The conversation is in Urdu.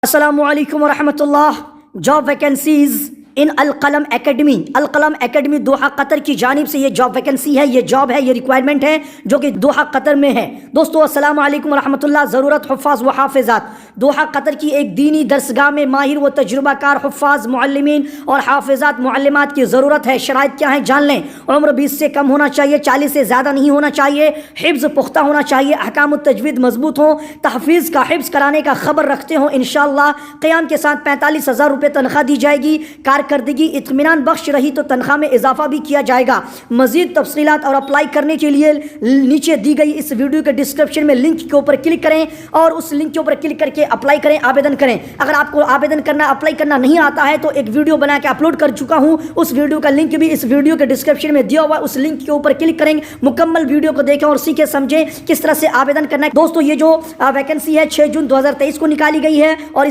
السلام علیکم ورحمۃ اللہ۔ جاب ویکنسیز ان القلم اکیڈمی دوحہ قطر کی جانب سے یہ جاب ویکنسی ہے، یہ جاب ہے، یہ ریکوائرمنٹ ہے جو کہ دوحہ قطر میں ہے۔ دوستو السلام علیکم ورحمۃ اللہ۔ ضرورت حفاظ و حافظات۔ دوحہ قطر کی ایک دینی درسگاہ میں ماہر و تجربہ کار حفاظ، معلمین اور حافظات معلمات کی ضرورت ہے۔ شرائط کیا ہیں جان لیں۔ عمر 20 سے کم ہونا چاہیے، 40 سے زیادہ نہیں ہونا چاہیے، حفظ پختہ ہونا چاہیے، احکام التجوید مضبوط ہوں، تحفیظ کا حفظ کرانے کا خبر رکھتے ہوں۔ انشاءاللہ قیام کے ساتھ 45,000 روپے تنخواہ دی جائے گی۔ کارکردگی اطمینان بخش رہی تو تنخواہ میں اضافہ بھی کیا جائے گا۔ مزید تفصیلات اور اپلائی کرنے کے لیے نیچے دی گئی اس ویڈیو کے ڈسکرپشن میں لنک کے اوپر کلک کریں اور اس لنک کے اوپر کلک کر کے اپلائی کریں، آویدن کریں۔ اگر آپ کو آویدن کرنا، اپلائی کرنا نہیں آتا ہے تو ایک ویڈیو بنا کے اپلوڈ کر چکا ہوں، اس ویڈیو کا لنک بھی اس ویڈیو کے ڈسکرپشن میں دیا ہوا ہے، اس لنک کے اوپر کلک کریں، مکمل ویڈیو کو دیکھیں اور سیکھیں سمجھیں کس طرح سے آویدن کرنا ہے۔ دوستو یہ جو ویکنسی ہے 6 جون 2023 کو نکالی گئی ہے اور